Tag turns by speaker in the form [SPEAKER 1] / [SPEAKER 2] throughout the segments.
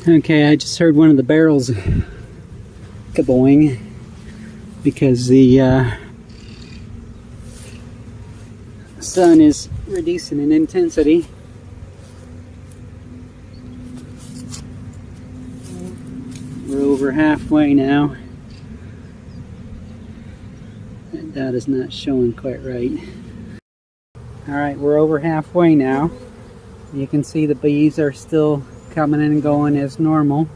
[SPEAKER 1] Okay, I just heard one of the barrels kaboing because the sun is reducing in intensity. We're over halfway now. That dot is not showing quite right. Alright, we're over halfway now. You can see the bees are still coming in and going as normal.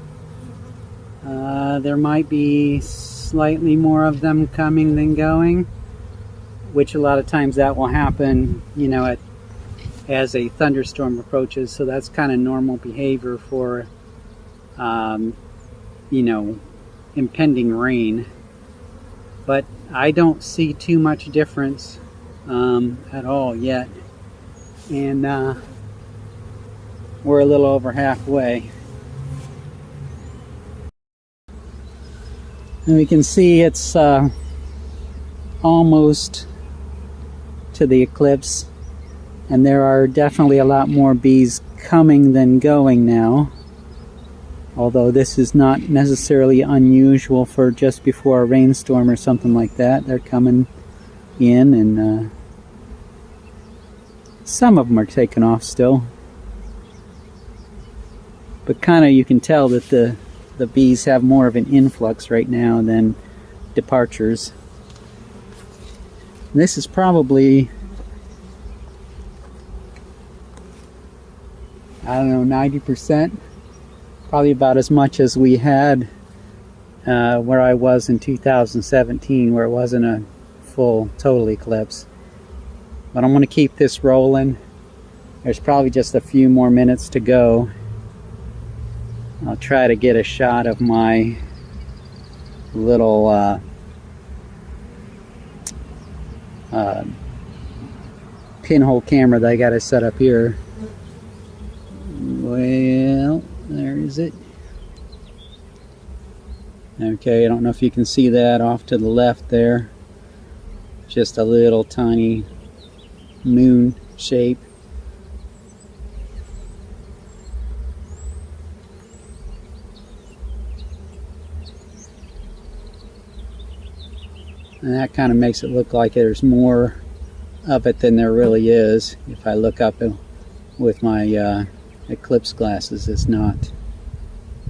[SPEAKER 1] There might be slightly more of them coming than going, which a lot of times that will happen, you know, as a thunderstorm approaches. So that's kind of normal behavior for, you know, impending rain. But I don't see too much difference at all yet. And we're a little over halfway. And we can see it's almost to the eclipse, and there are definitely a lot more bees coming than going now, although this is not necessarily unusual for just before a rainstorm or something like that. They're coming in, and some of them are taking off still, but kind of you can tell that the bees have more of an influx right now than departures. This is probably, I don't know, 90%, probably about as much as we had where I was in 2017, where it wasn't a full total eclipse. But I'm going to keep this rolling. There's probably just a few more minutes to go. I'll try to get a shot of my little pinhole camera that I got to set up here. Well, there is it. Okay, I don't know if you can see that off to the left there. Just a little tiny moon shape. And that kind of makes it look like there's more of it than there really is. If I look up with my Eclipse glasses, it's not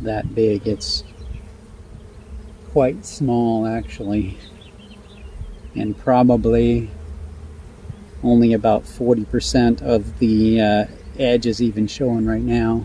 [SPEAKER 1] that big. It's quite small actually, and probably only about 40% of the edge is even showing right now.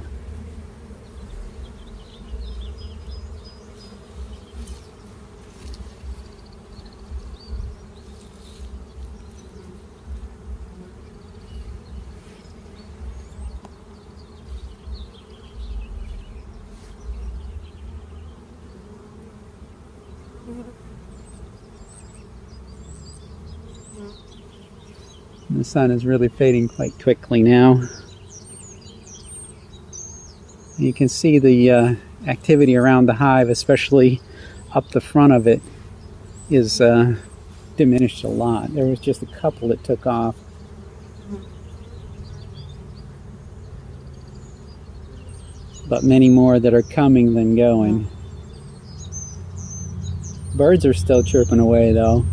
[SPEAKER 1] The sun is really fading quite quickly now. You can see the activity around the hive, especially up the front of it, is diminished a lot. There was just a couple that took off. But many more that are coming than going. Birds are still chirping away though.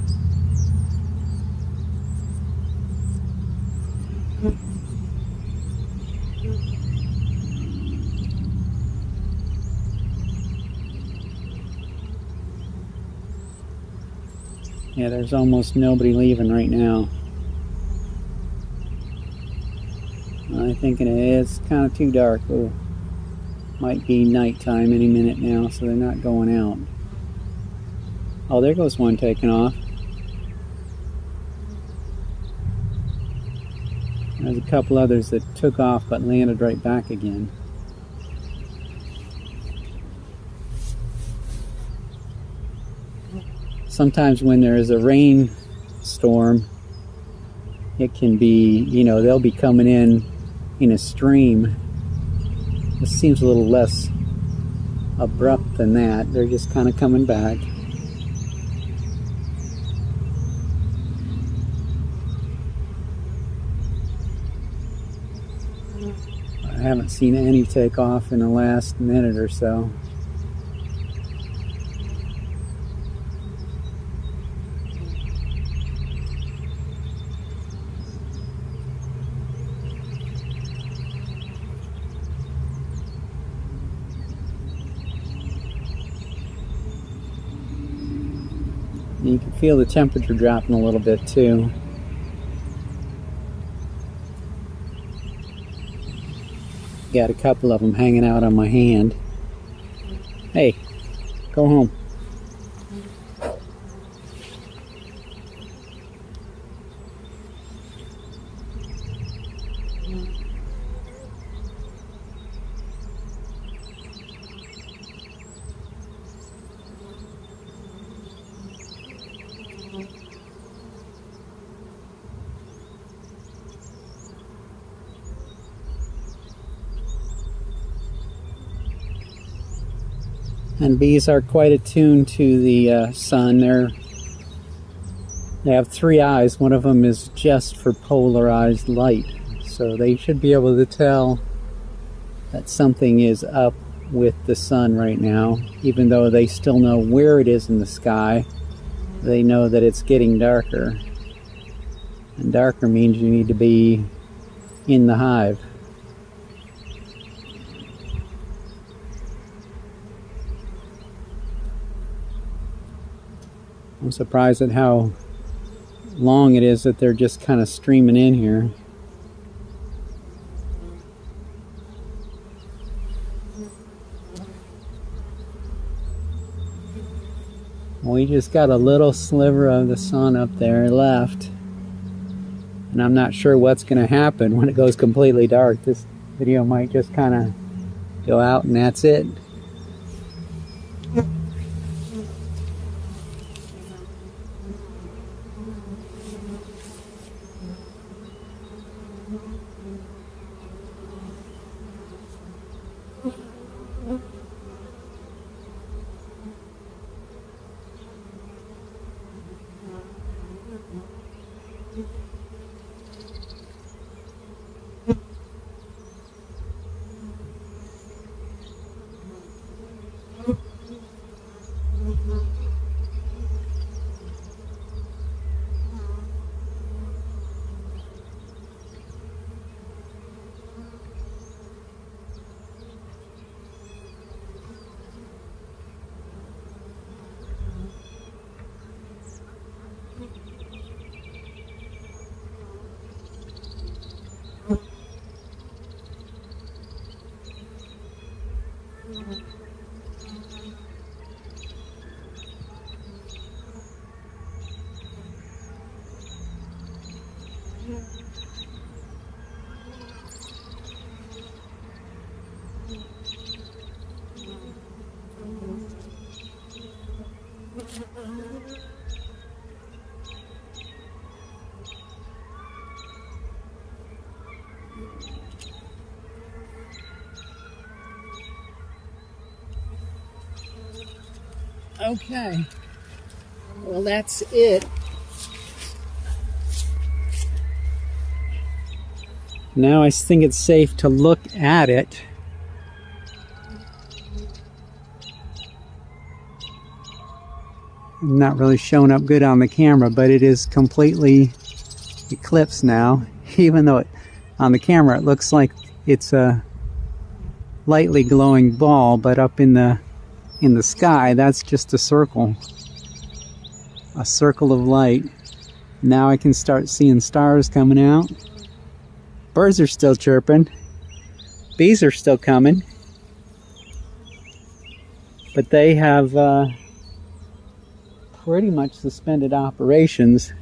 [SPEAKER 1] Yeah, there's almost nobody leaving right now. I'm thinking it is kind of too dark. Oh, might be nighttime any minute now, so they're not going out. Oh, there goes one taking off. There's a couple others that took off but landed right back again. Sometimes when there is a rainstorm, it can be, you know, they'll be coming in a stream. This seems a little less abrupt than that. They're just kind of coming back. haven't seen any take off in the last minute or so. And you can feel the temperature dropping a little bit too. Got a couple of them hanging out on my hand. Hey, go home. And bees are quite attuned to the sun. They have 3 eyes. One of them is just for polarized light. So they should be able to tell that something is up with the sun right now. Even though they still know where it is in the sky, they know that it's getting darker. And darker means you need to be in the hive. I'm surprised at how long it is that they're just kind of streaming in here. We just got a little sliver of the sun up there left. And I'm not sure what's going to happen when it goes completely dark. This video might just kind of go out and that's it. Okay, well that's it. Now I think it's safe to look at it. Not really showing up good on the camera, but it is completely eclipsed now. Even though on the camera it looks like it's a lightly glowing ball, but up in the sky, that's just a circle of light. Now I can start seeing stars coming out. Birds are still chirping. Bees are still coming. But they have pretty much suspended operations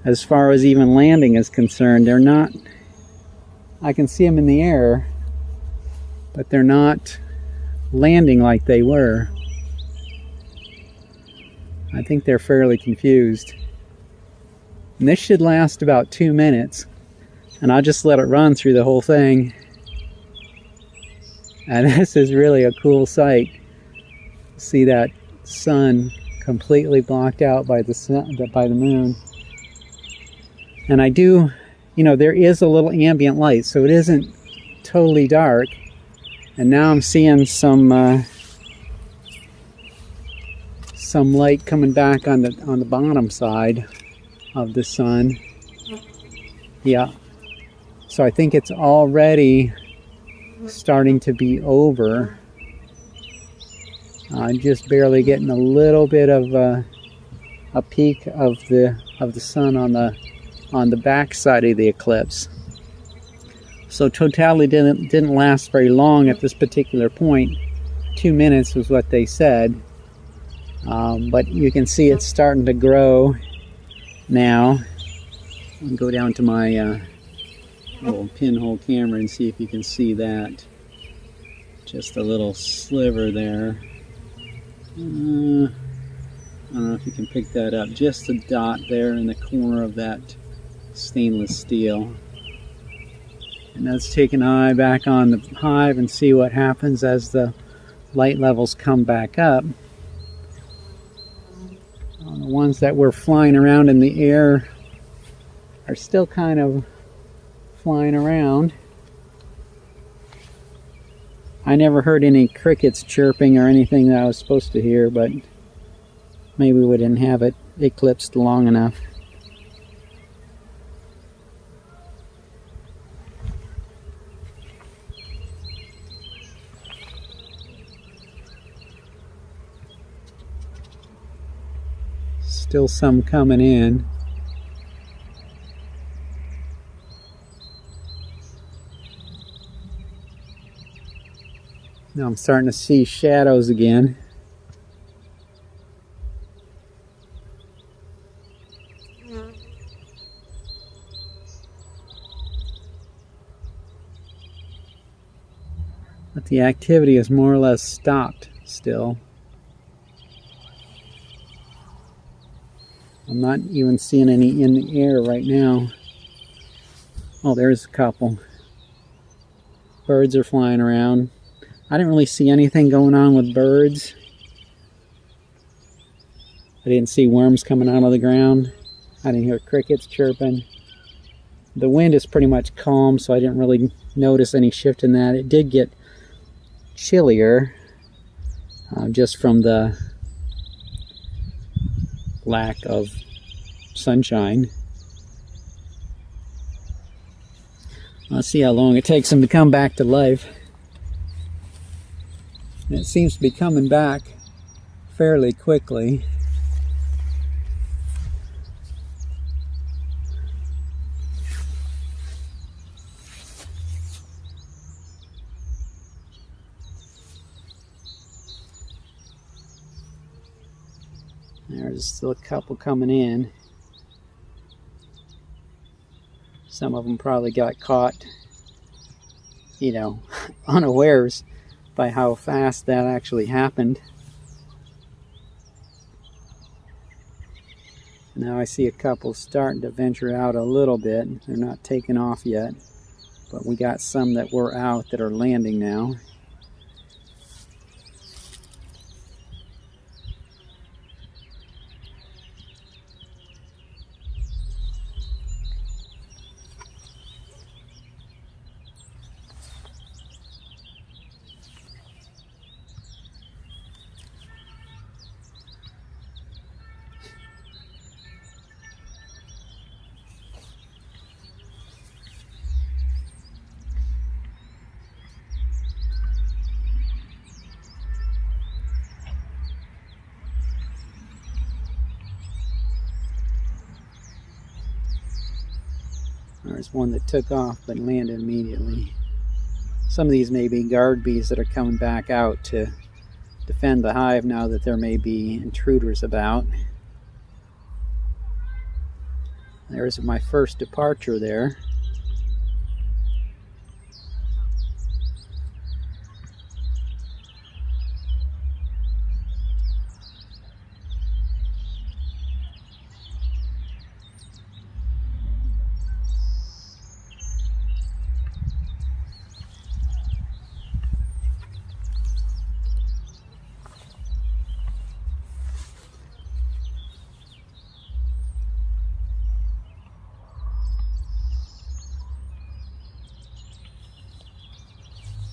[SPEAKER 1] as far as even landing is concerned. They're not, I can see them in the air, but they're not landing like they were. I think they're fairly confused. And this should last about 2 minutes. And I'll just let it run through the whole thing. And this is really a cool sight. See that sun completely blocked out by the sun, by the moon. And I do, you know, there is a little ambient light, so it isn't totally dark, and now I'm seeing some light coming back on the bottom side of the sun. Yeah, so I think it's already starting to be over. Just barely getting a little bit of a peak of the sun on the back side of the eclipse. So totality didn't last very long at this particular point. 2 minutes was what they said, but you can see it's starting to grow now. I'll go down to my little pinhole camera and see if you can see that. Just a little sliver there. I don't know if you can pick that up. Just a dot there in the corner of that stainless steel. And let's take an eye back on the hive and see what happens as the light levels come back up. The ones that were flying around in the air are still kind of flying around. I never heard any crickets chirping or anything that I was supposed to hear, but maybe we didn't have it eclipsed long enough. Still some coming in. Now I'm starting to see shadows again. But the activity is more or less stopped still. I'm not even seeing any in the air right now. Oh, there's a couple. Birds are flying around. I didn't really see anything going on with birds. I didn't see worms coming out of the ground. I didn't hear crickets chirping. The wind is pretty much calm, so I didn't really notice any shift in that. It did get chillier just from the lack of sunshine. Let's see how long it takes them to come back to life. And it seems to be coming back fairly quickly. There's still a couple coming in. Some of them probably got caught, you know, unawares by how fast that actually happened. Now I see a couple starting to venture out a little bit. They're not taking off yet, but we got some that were out that are landing now. There's one that took off but landed immediately. Some of these may be guard bees that are coming back out to defend the hive now that there may be intruders about. There's my first departure there.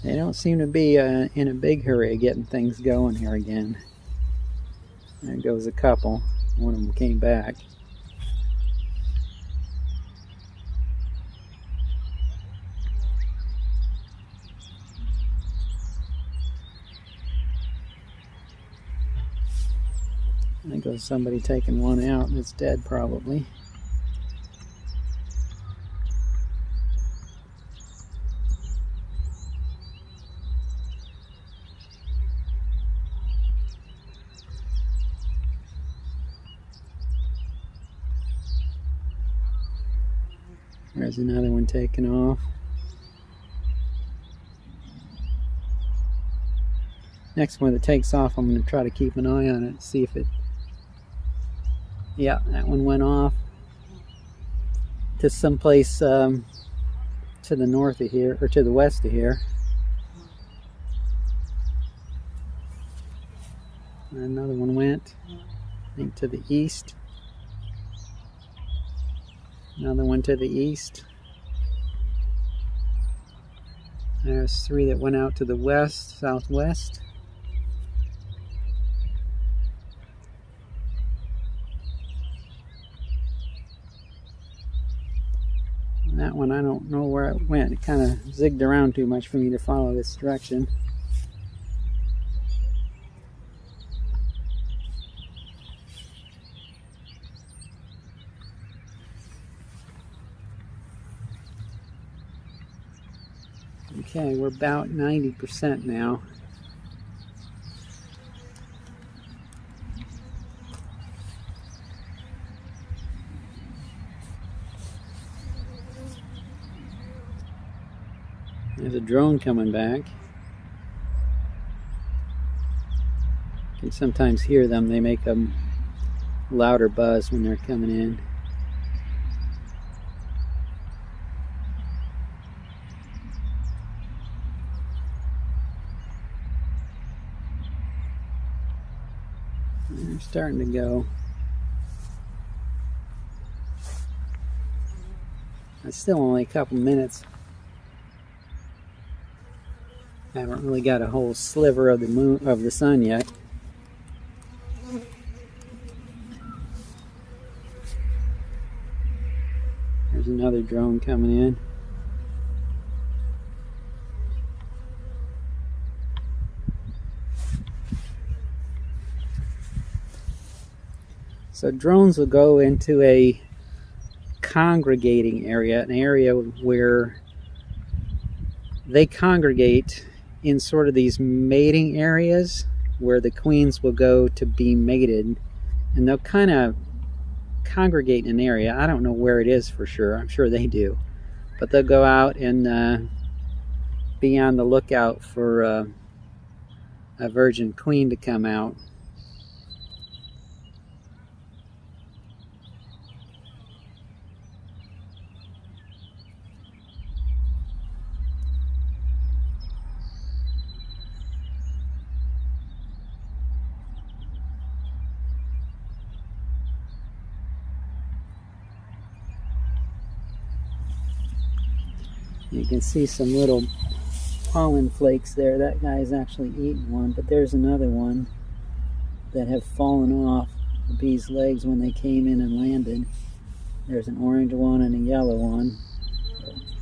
[SPEAKER 1] They don't seem to be in a big hurry of getting things going here again. There goes a couple. One of them came back. There goes somebody taking one out and it's dead probably. There's another one taking off. Next one that takes off, I'm going to try to keep an eye on it, see if it... Yeah, that one went off to someplace to the north of here, or to the west of here. Another one went, I think, to the east. Another one to the east. There's three that went out to the west, southwest. And that one, I don't know where it went. It kind of zigged around too much for me to follow this direction. Okay, we're about 90% now. There's a drone coming back. You can sometimes hear them. They make a louder buzz when they're coming in. They're starting to go. It's still only a couple minutes. I haven't really got a whole sliver of the moon, of the sun yet. There's another drone coming in. So drones will go into a congregating area, an area where they congregate in sort of these mating areas where the queens will go to be mated, and they'll kind of congregate in an area. I don't know where it is for sure. I'm sure they do, but they'll go out and be on the lookout for a virgin queen to come out. You can see some little pollen flakes there. That guy's actually eaten one, but there's another one that have fallen off the bee's legs when they came in and landed. There's an orange one and a yellow one.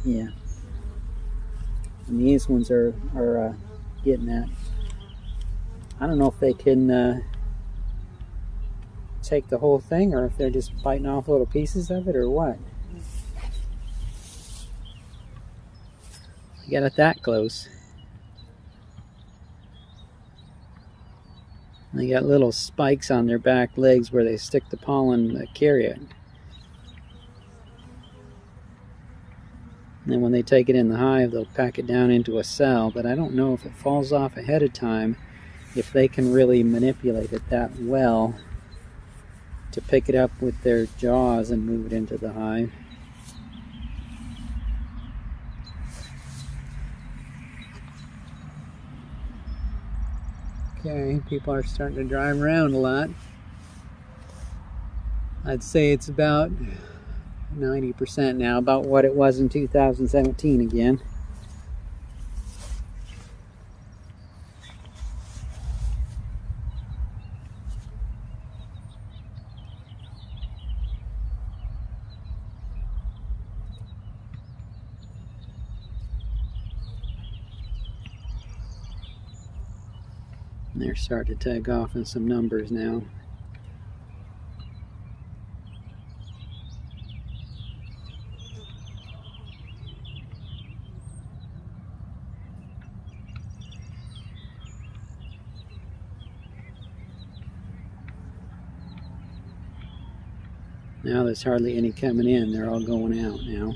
[SPEAKER 1] Yeah. And these ones are getting that. I don't know if they can take the whole thing or if they're just biting off little pieces of it or what. You got it that close. And they got little spikes on their back legs where they stick the pollen to carry it. And then when they take it in the hive, they'll pack it down into a cell. But I don't know if it falls off ahead of time, if they can really manipulate it that well to pick it up with their jaws and move it into the hive. Okay, people are starting to drive around a lot. I'd say it's about 90% now, about what it was in 2017 again. They're starting to tag off in some numbers now. Now there's hardly any coming in. They're all going out now.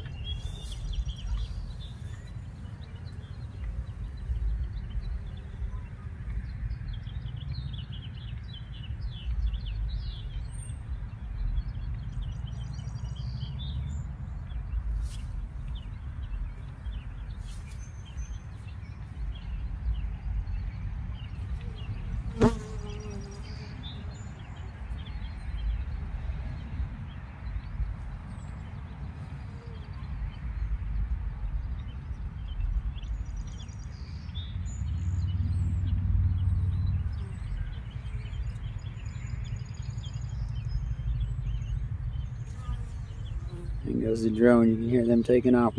[SPEAKER 1] And goes the drone. You can hear them taking off.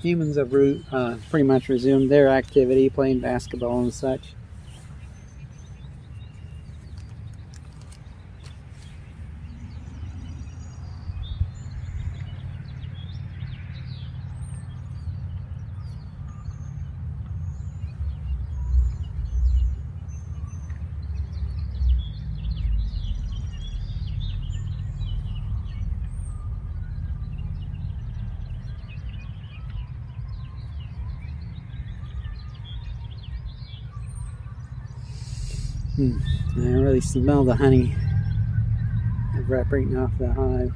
[SPEAKER 1] Humans have pretty much resumed their activity, playing basketball and such. I really smell the honey evaporating off the hive.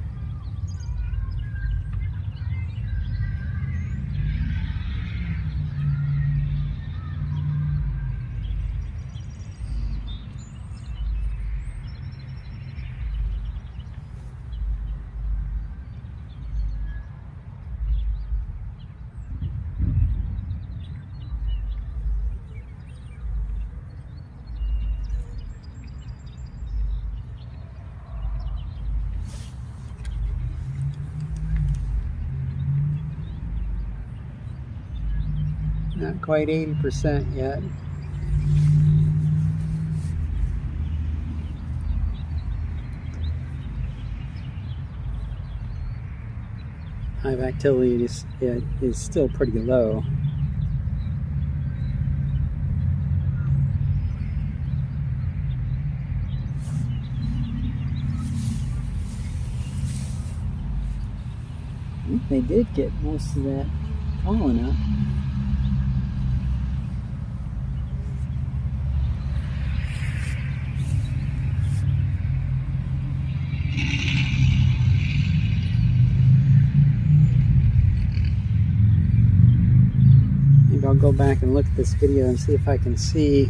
[SPEAKER 1] Not quite 80% yet. Hive activity is still pretty low. I think they did get most of that pollen up. Maybe I'll go back and look at this video and see if I can see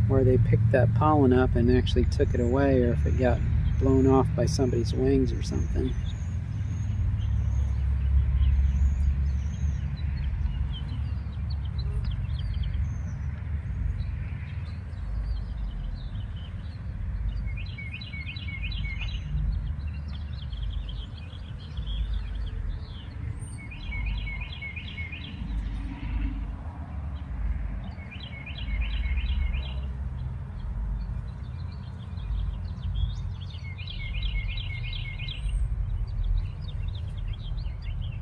[SPEAKER 1] where they picked that pollen up and actually took it away, or if it got blown off by somebody's wings or something.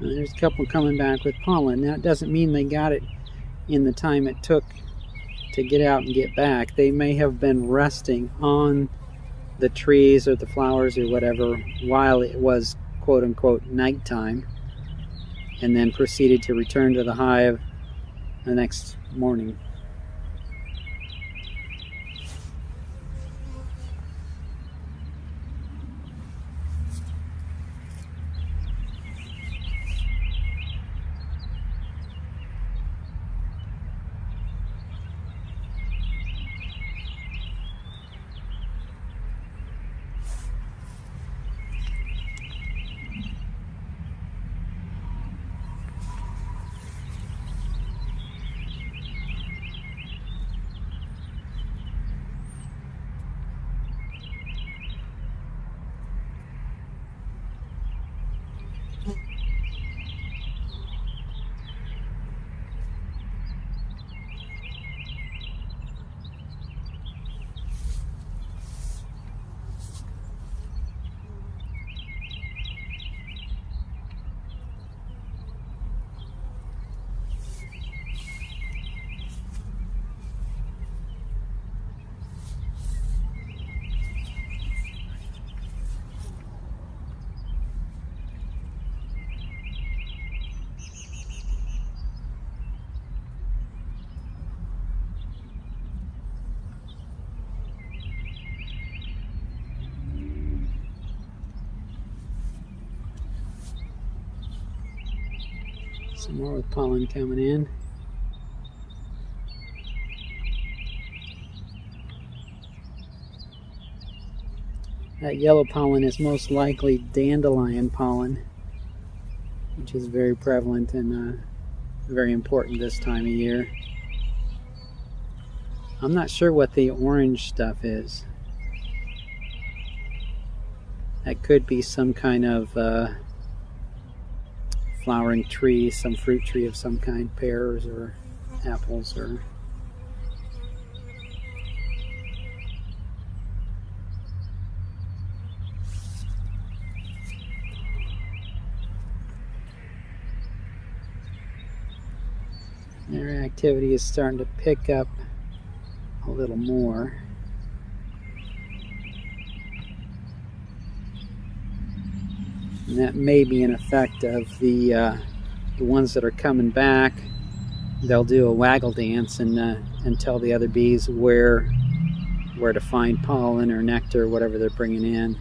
[SPEAKER 1] There's a couple coming back with pollen. That doesn't mean they got it in the time it took to get out and get back. They may have been resting on the trees or the flowers or whatever while it was quote-unquote nighttime, and then proceeded to return to the hive the next morning. Some more with pollen coming in. That yellow pollen is most likely dandelion pollen, which is very prevalent and very important this time of year. I'm not sure what the orange stuff is. That could be some kind of flowering tree, some fruit tree of some kind, pears or apples or... Their activity is starting to pick up a little more. And that may be an effect of the ones that are coming back. They'll do a waggle dance and tell the other bees where to find pollen or nectar or whatever they're bringing in.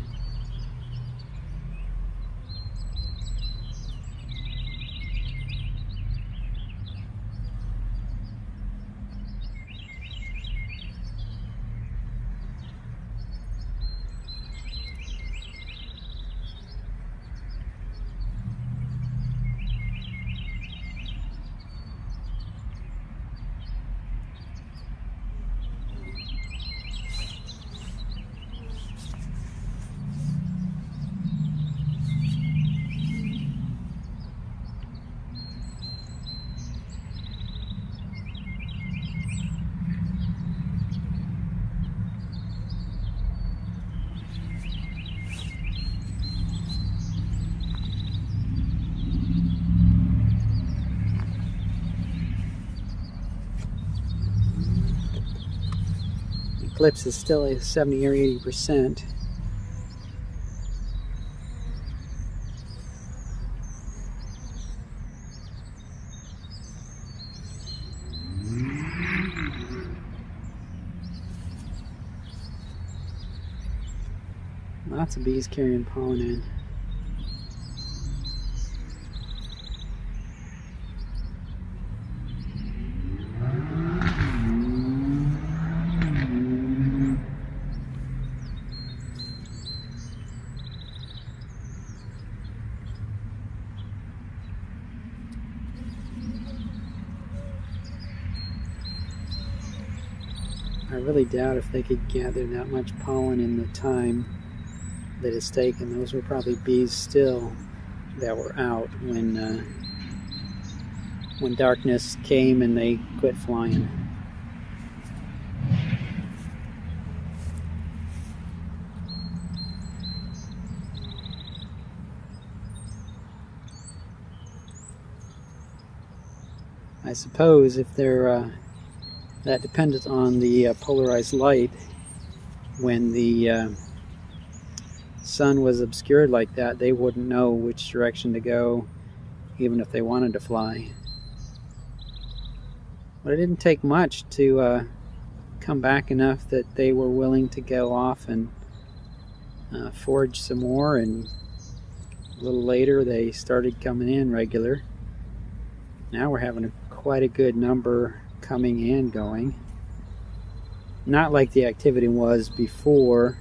[SPEAKER 1] Eclipse is still at 70 or 80%. Lots of bees carrying pollen in. I really doubt if they could gather that much pollen in the time that it's taken. Those were probably bees still that were out when darkness came and they quit flying. I suppose if they're that dependent on the polarized light, when the sun was obscured like that, they wouldn't know which direction to go, even if they wanted to fly. But it didn't take much to come back enough that they were willing to go off and forage some more, and a little later they started coming in regular. Now we're having quite a good number coming and going. Not like the activity was before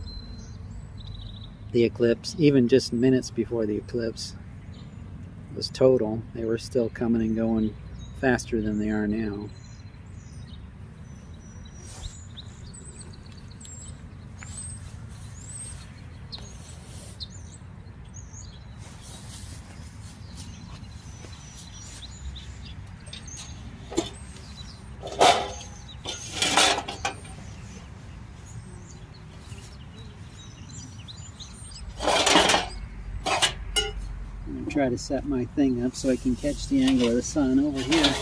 [SPEAKER 1] the eclipse, even just minutes before the eclipse was total. They were still coming and going faster than they are now. Try to set my thing up so I can catch the angle of the sun over here.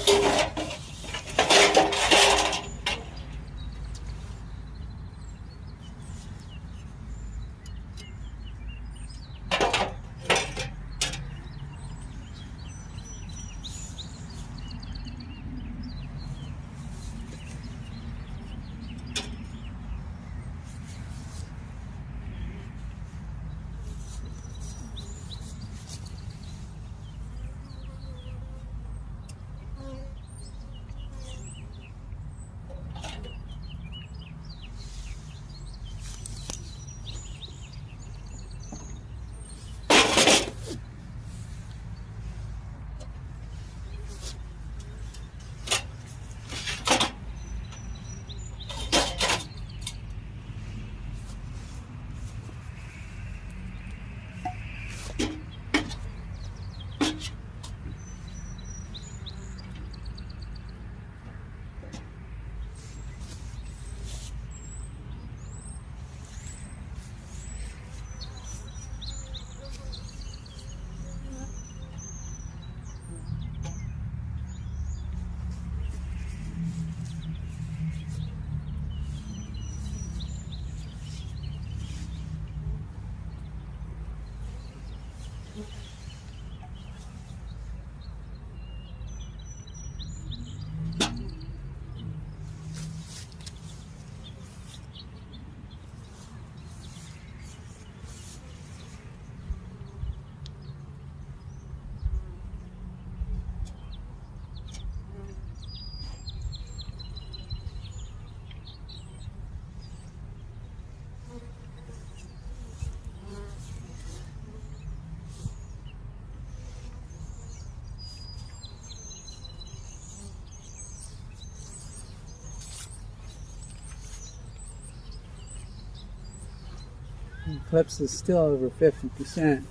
[SPEAKER 1] Eclipse is still over 50%.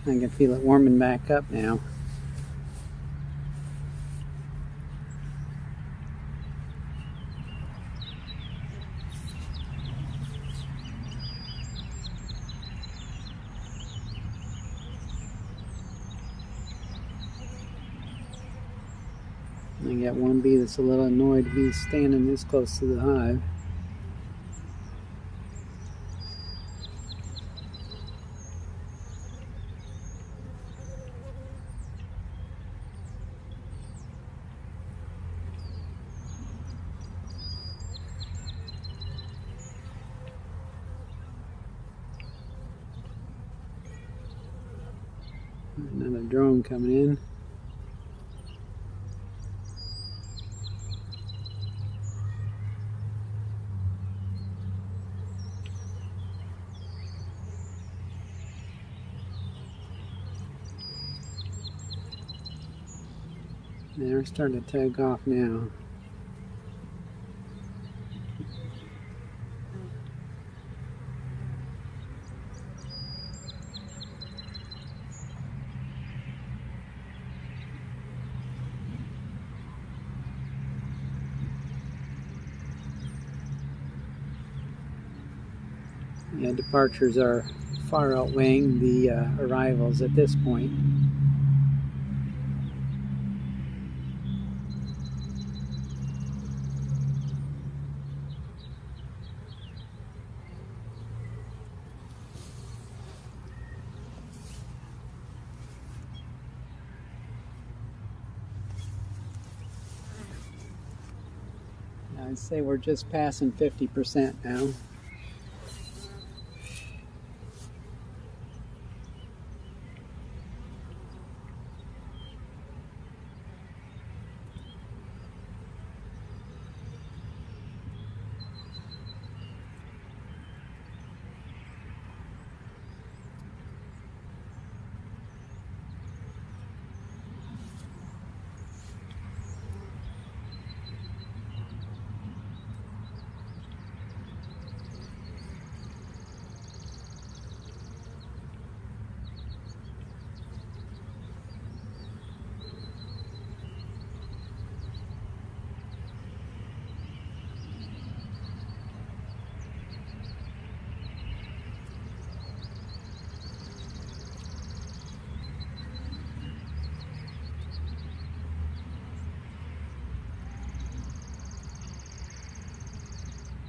[SPEAKER 1] I can feel it warming back up now. I got one bee that's a little annoyed to be standing this close to the hive. Another drone coming in. They're starting to take off now. Yeah, departures are far outweighing the arrivals at this point. I'd say we're just passing 50% now.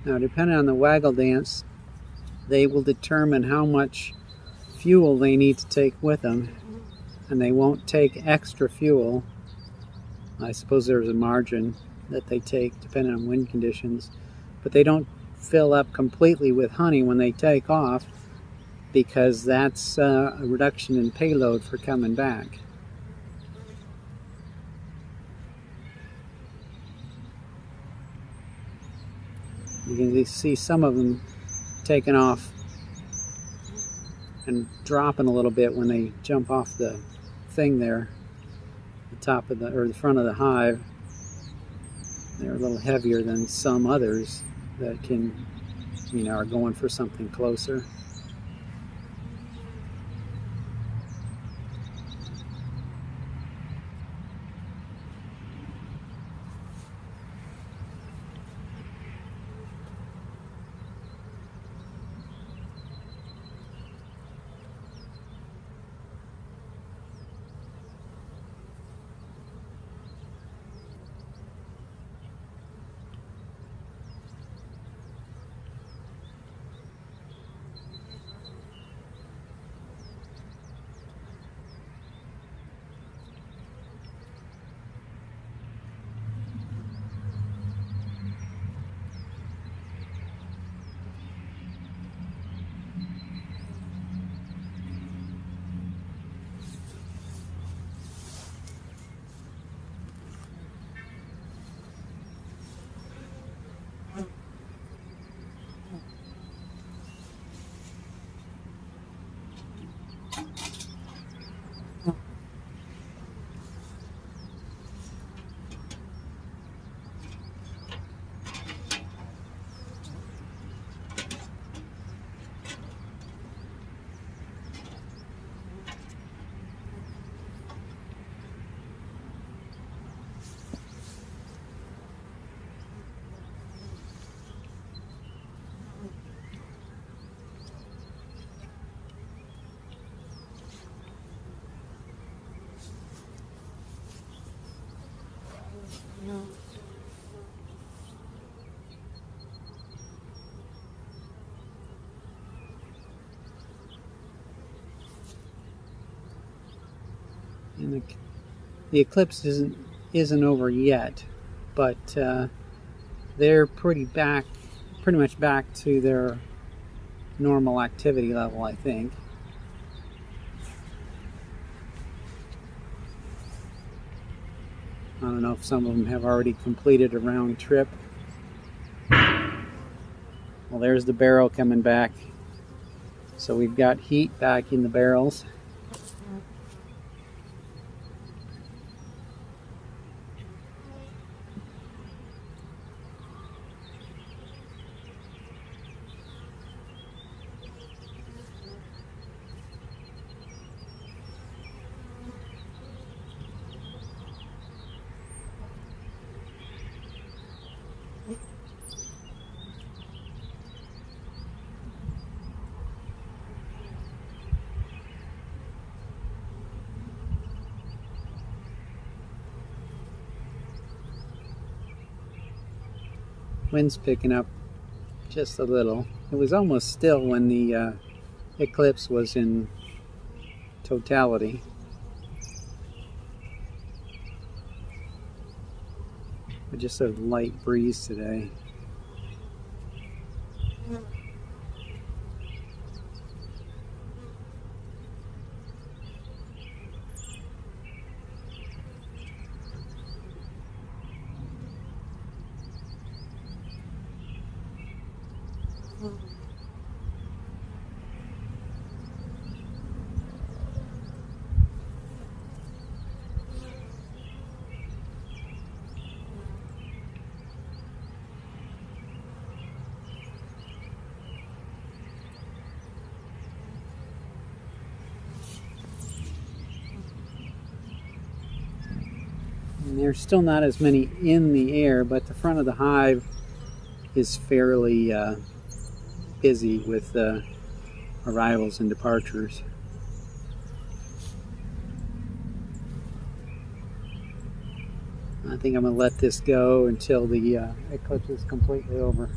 [SPEAKER 1] Now, depending on the waggle dance, they will determine how much fuel they need to take with them, and they won't take extra fuel. I suppose there's a margin that they take depending on wind conditions, but they don't fill up completely with honey when they take off, because that's a reduction in payload for coming back. You can see some of them taking off and dropping a little bit when they jump off the thing there, the top of the front of the hive. They're a little heavier than some others that can, are going for something closer. And the eclipse isn't over yet, but they're pretty much back to their normal activity level, I think. I don't know if some of them have already completed a round trip. Well, there's the barrel coming back. So we've got heat back in the barrels. Wind's picking up just a little. It was almost still when the eclipse was in totality. But just a light breeze today. And there's still not as many in the air, but the front of the hive is fairly busy with arrivals and departures. I think I'm going to let this go until the eclipse is completely over.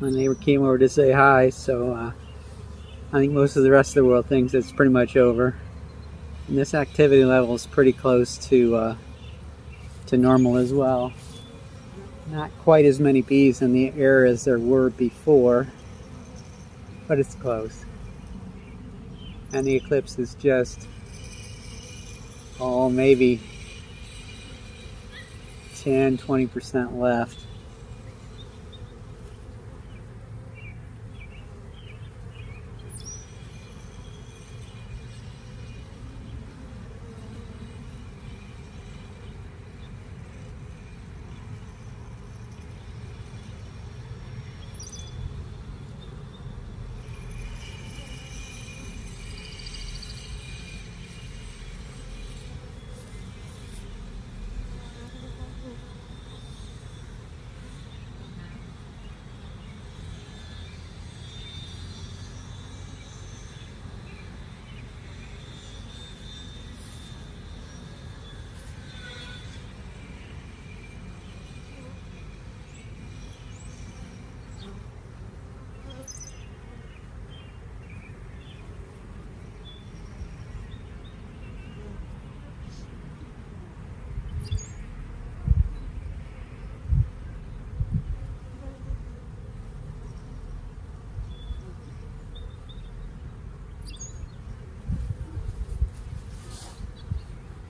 [SPEAKER 1] My neighbor came over to say hi, so I think most of the rest of the world thinks it's pretty much over. And this activity level is pretty close to normal as well. Not quite as many bees in the air as there were before, but it's close. And the eclipse is just, oh, maybe 10–20% left.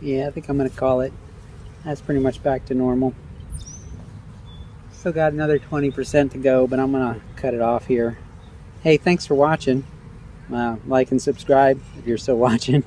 [SPEAKER 1] Yeah, I think I'm going to call it. That's pretty much back to normal. Still got another 20% to go, but I'm going to cut it off here. Hey, thanks for watching. Like and subscribe if you're still watching.